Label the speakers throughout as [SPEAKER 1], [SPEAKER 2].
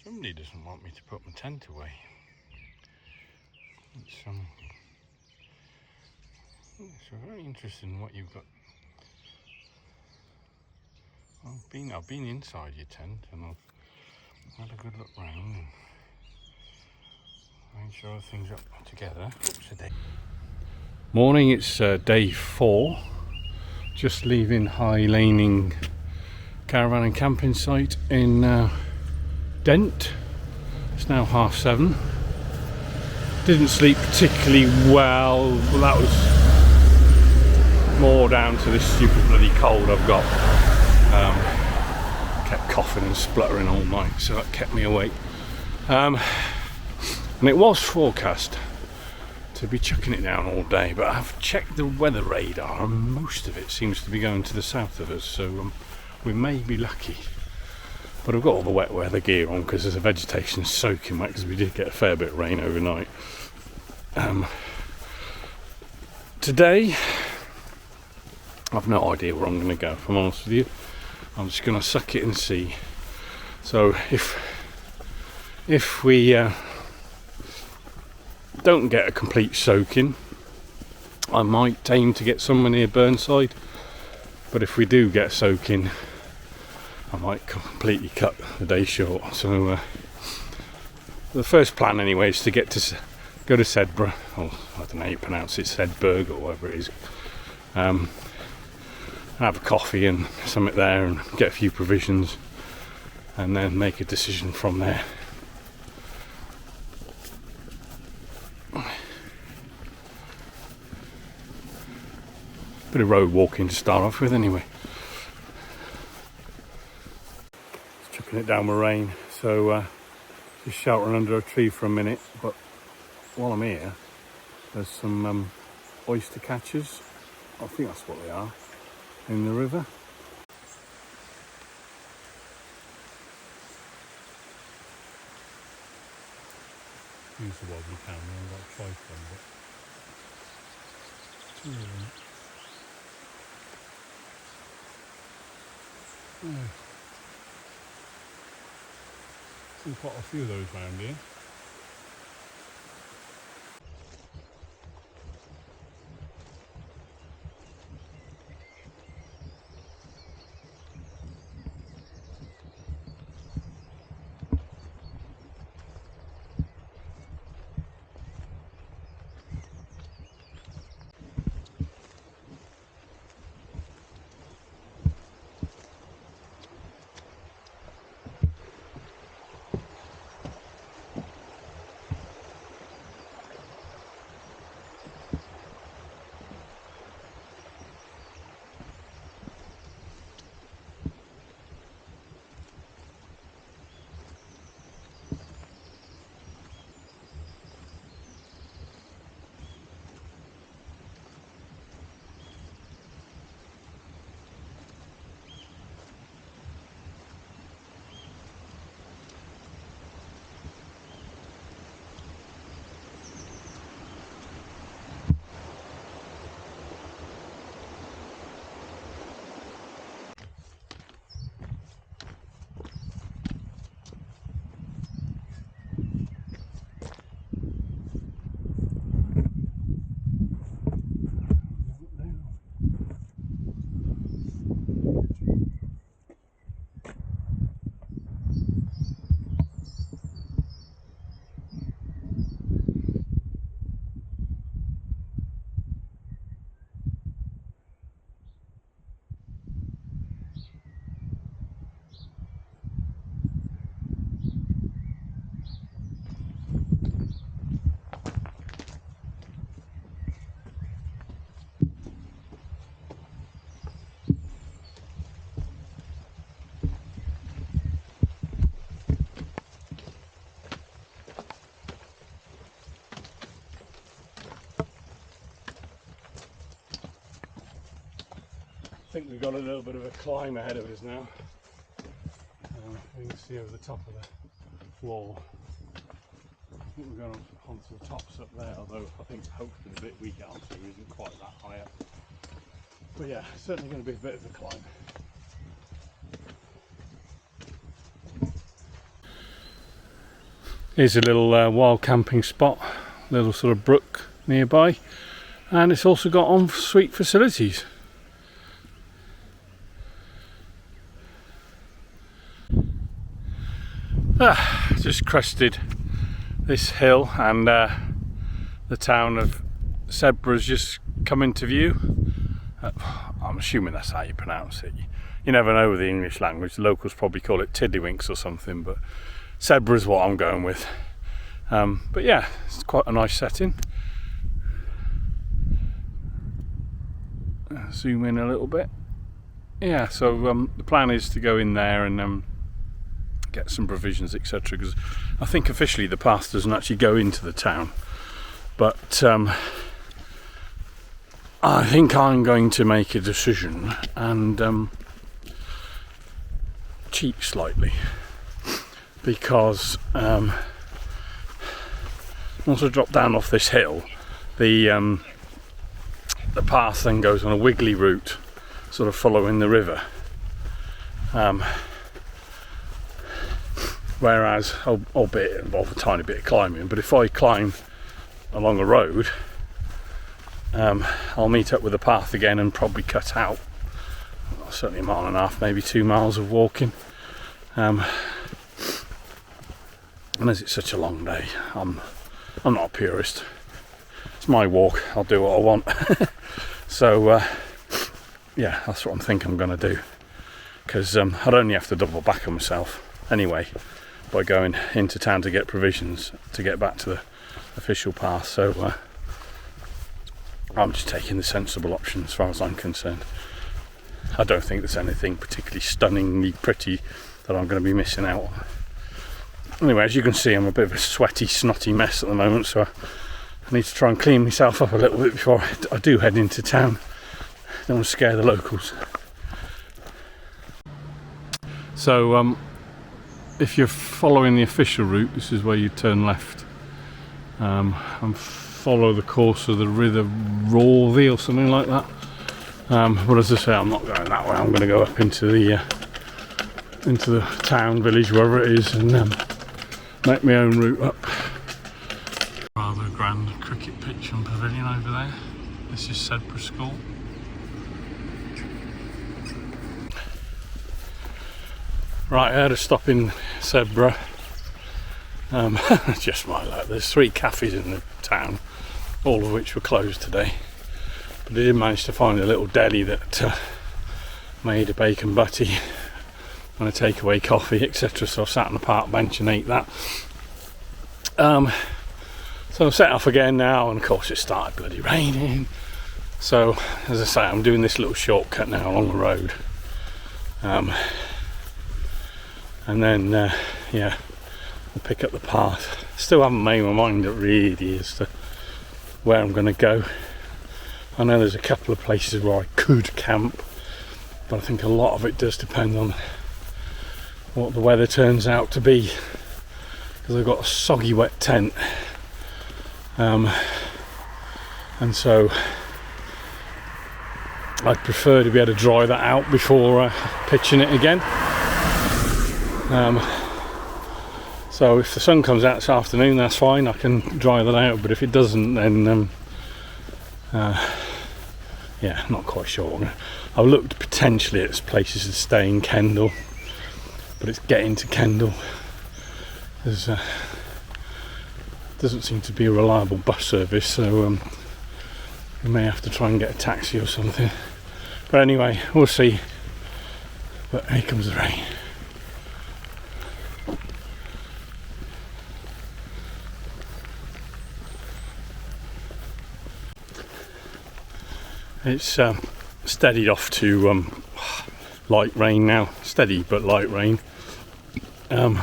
[SPEAKER 1] Somebody doesn't want me to put my tent away. It's very interesting what you've got. I've been inside your tent and I've had a good look round and made sure things are together. Morning, it's day 4. Just leaving High Laning caravan and camping site in Dent. It's now 7:30. Didn't sleep particularly well, but that was more down to this stupid bloody cold I've got. Kept coughing and spluttering all night, so that kept me awake. And it was forecast to be chucking it down all day, but I've checked the weather radar and most of it seems to be going to the south of us, so we may be lucky. But I've got all the wet weather gear on because the vegetation's soaking wet because we did get a fair bit of rain overnight. Today, I've no idea where I'm going to go, if I'm honest with you. I'm just going to suck it and see. So if we don't get a complete soaking, I might aim to get somewhere near Burnside. But if we do get soaking, I might completely cut the day short. So the first plan anyway is to go to Sedbergh, or I don't know how you pronounce it, Sedbergh or whatever it is. Have a coffee and something there and get a few provisions and then make a decision from there. Bit of road walking to start off with anyway. It's chucking it down with rain, so just sheltering under a tree for a minute, but while I'm here there's some oyster catchers, I think that's what they are, in the river. Use the wobbly camera, I've got a tripod, but it's really seen quite a few of those around here. I think we've got a little bit of a climb ahead of us now. You can see over the top of the wall. I think we're going onto the tops up there, although I think hopefully the bit we get onto isn't quite that high up. But yeah, it's certainly going to be a bit of a climb. Here's a little wild camping spot, little sort of brook nearby, and it's also got ensuite facilities. Just crested this hill, and the town of Sedbergh's just come into view. I'm assuming that's how you pronounce it. You never know with the English language. The locals probably call it Tiddlywinks or something, but Sedbergh is what I'm going with. But yeah, it's quite a nice setting. Zoom in a little bit. Yeah, so the plan is to go in there and get some provisions, etc. Because I think officially the path doesn't actually go into the town, but I think I'm going to make a decision and cheat slightly, because once I drop down off this hill, the path then goes on a wiggly route, sort of following the river. Whereas, albeit it involves a tiny bit of climbing, but if I climb along a road, I'll meet up with the path again and probably cut out certainly a mile and a half, maybe 2 miles of walking. And as it's such a long day, I'm not a purist. It's my walk, I'll do what I want. So yeah, that's what I'm thinking I'm going to do, because I'd only have to double back on myself anyway by going into town to get provisions to get back to the official path. So I'm just taking the sensible option as far as I'm concerned. I don't think there's anything particularly stunningly pretty that I'm going to be missing out on. Anyway, as you can see, I'm a bit of a sweaty, snotty mess at the moment, so I need to try and clean myself up a little bit before I do head into town. Don't want to scare the locals. So if you're following the official route, this is where you turn left and follow the course of the river Rawley or something like that. But as I say, I'm not going that way. I'm going to go up into the town, village, wherever it is, and make my own route up. Rather grand cricket pitch and pavilion over there. This is Sedbergh School. Right, I had a stop in Sedbergh. Just my luck. There's 3 cafes in the town, all of which were closed today. But I did manage to find a little deli that made a bacon butty and a takeaway coffee, etc. So I sat on the park bench and ate that. So I'm set off again now, and of course it started bloody raining. So as I say, I'm doing this little shortcut now along the road. And then yeah, I'll pick up the path. Still haven't made my mind up really as to where I'm going to go. I know there's a couple of places where I could camp, but I think a lot of it does depend on what the weather turns out to be, because I've got a soggy wet tent, and so I'd prefer to be able to dry that out before pitching it again. So if the sun comes out this afternoon, that's fine, I can dry that out, but if it doesn't, then yeah, not quite sure. I've looked potentially at places to stay in Kendal, but it's getting to Kendal. There's doesn't seem to be a reliable bus service, so we may have to try and get a taxi or something. But anyway, we'll see. But here comes the rain. It's steadied off to light rain now. Steady but light rain. When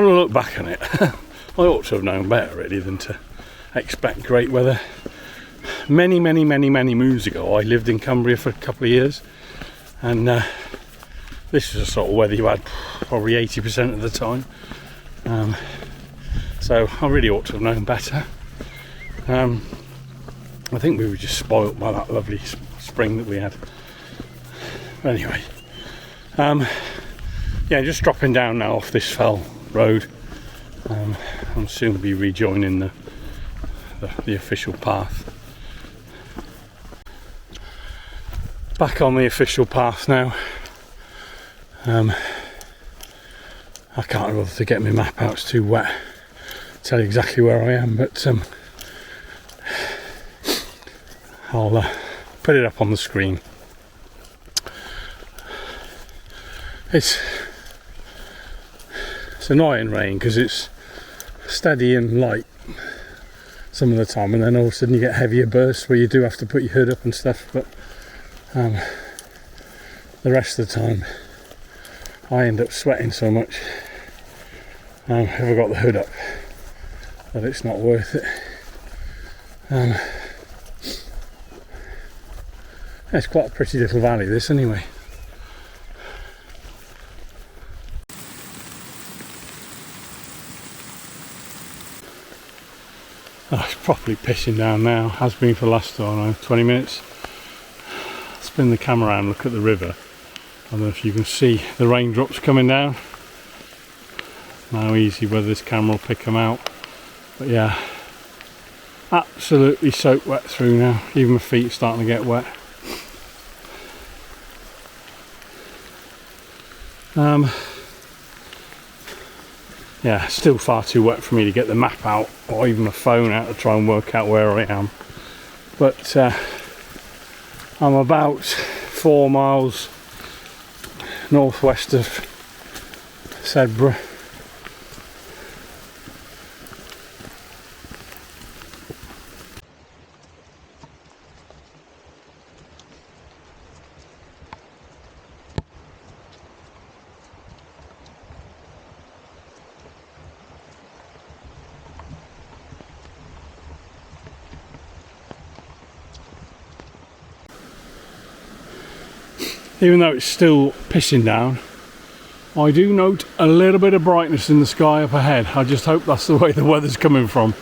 [SPEAKER 1] I look back on it, I ought to have known better really than to expect great weather. Many moons ago, I lived in Cumbria for a couple of years, and this is the sort of weather you had probably 80% of the time. So I really ought to have known better. I think we were just spoilt by that lovely spring that we had. Anyway, yeah, just dropping down now off this fell road. I'll soon be rejoining the official path. Back on the official path now. I can't bother to get my map out, it's too wet to tell you exactly where I am, but I'll put it up on the screen. It's annoying rain because it's steady and light some of the time, and then all of a sudden you get heavier bursts where you do have to put your hood up and stuff, but the rest of the time I end up sweating so much if I've got the hood up that it's not worth it. It's quite a pretty little valley this anyway. Oh, it's properly pissing down now, has been for the last, I don't know, 20 minutes. Spin the camera around, look at the river. I don't know if you can see the raindrops coming down. How easy whether this camera will pick them out. But yeah, absolutely soaked wet through now. Even my feet are starting to get wet. Yeah, still far too wet for me to get the map out or even my phone out to try and work out where I am. But I'm about 4 miles northwest of Sedbergh. Even though it's still pissing down, I do note a little bit of brightness in the sky up ahead. I just hope that's the way the weather's coming from,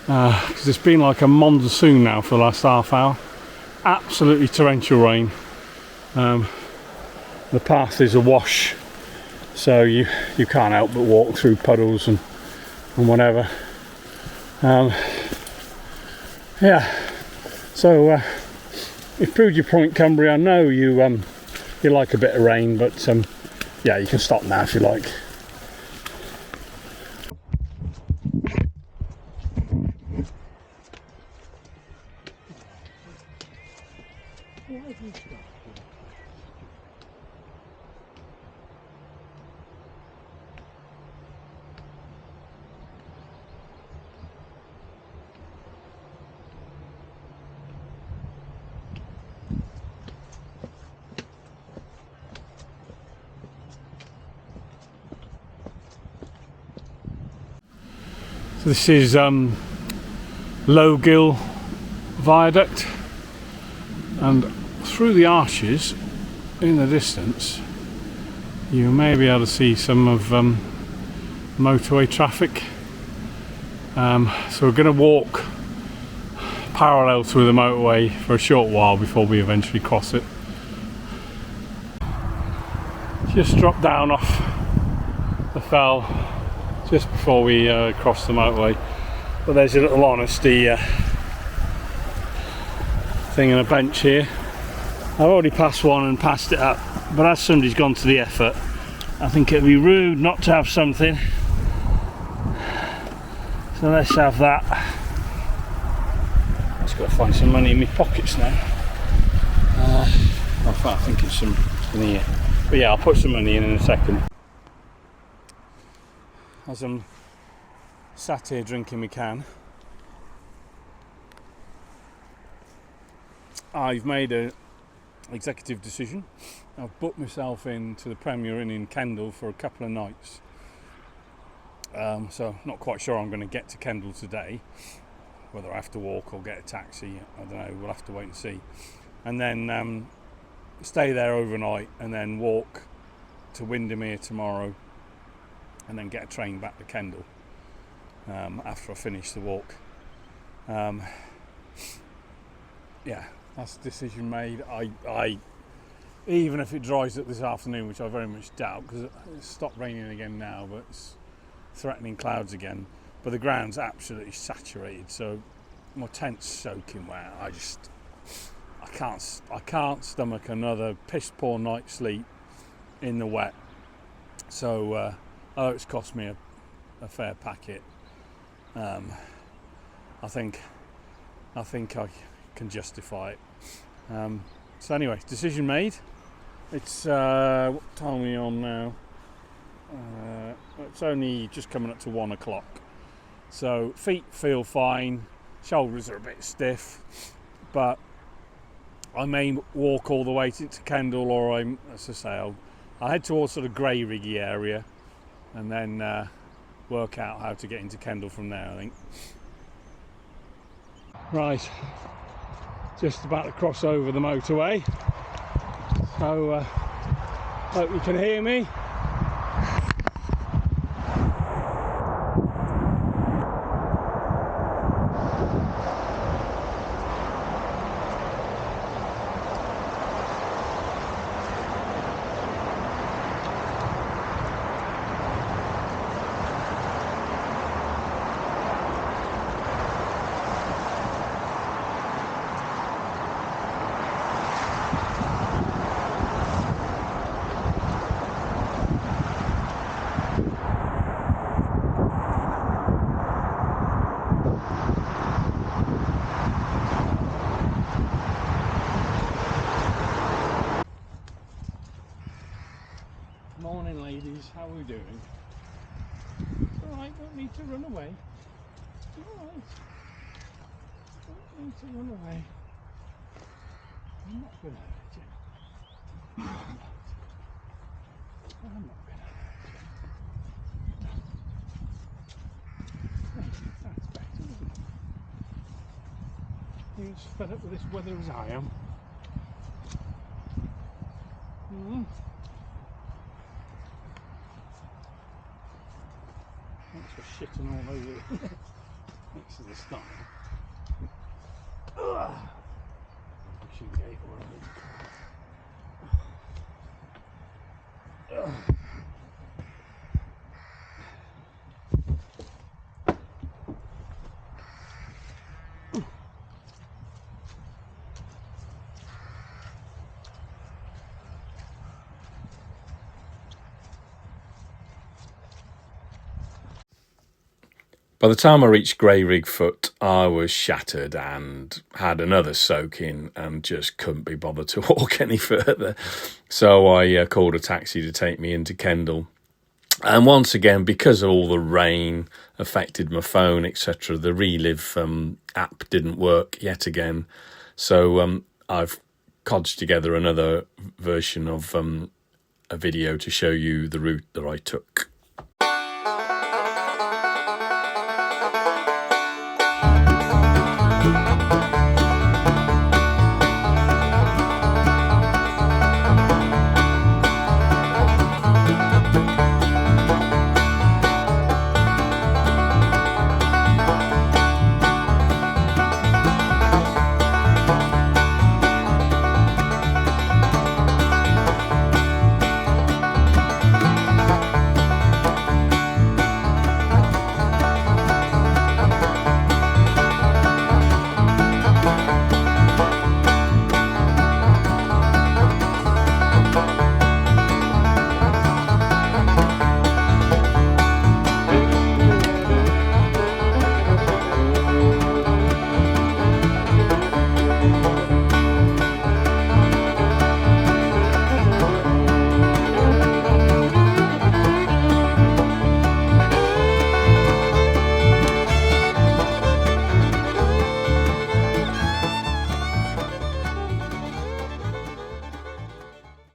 [SPEAKER 1] because it's been like a monsoon now for the last half hour. Absolutely torrential rain. The path is awash, so you can't help but walk through puddles and whatever. Yeah, so you've proved your point, Cumbria. I know you like a bit of rain, but yeah, you can stop now if you like. So this is Low Gill Viaduct, and through the arches in the distance you may be able to see some of motorway traffic. So we're going to walk parallel through the motorway for a short while before we eventually cross it. Just dropped down off the fell just before we cross the motorway, but there's a little honesty thing and a bench here. I've already passed one and passed it up, but as somebody's gone to the effort, I think it'd be rude not to have something, so let's have that. I've just got to find some money in my pockets now. I think it's some in here, but yeah, I'll put some money in a second. As I'm sat here drinking my can, I've made an executive decision. I've booked myself into the Premier Inn in Kendal for a couple of nights. So not quite sure I'm going to get to Kendal today, whether I have to walk or get a taxi, I don't know, we'll have to wait and see. And then stay there overnight and then walk to Windermere tomorrow, and then get a train back to Kendal after I finish the walk. Yeah, that's the decision made. I even if it dries up this afternoon, which I very much doubt, because it's stopped raining again now, but it's threatening clouds again. But the ground's absolutely saturated, so my tent's soaking wet. I can't stomach another piss poor night's sleep in the wet. So although it's cost me a fair packet, I think I can justify it. So anyway, decision made. It's what time are we on now? It's only just coming up to 1 o'clock. So feet feel fine, shoulders are a bit stiff, but I may walk all the way to Kendal, or as I say, I'll head towards sort of Greyrigg area, and then work out how to get into Kendal from there, I think. Right, just about to cross over the motorway, so hope you can hear me. Morning ladies, how are we doing? It's alright, don't need to run away. It's alright. Don't need to run away. I'm not gonna hurt you. I'm not gonna hurt you. That's better, isn't it? You're as fed up with this weather as I am. Thanks for shitting all over next to the style. Pushing gate or whatever it's called. By the time I reached Greyrigg Foot, I was shattered and had another soak-in and just couldn't be bothered to walk any further. So I called a taxi to take me into Kendal. And once again, because all the rain affected my phone, etc., the Relive app didn't work yet again. So I've codged together another version of a video to show you the route that I took.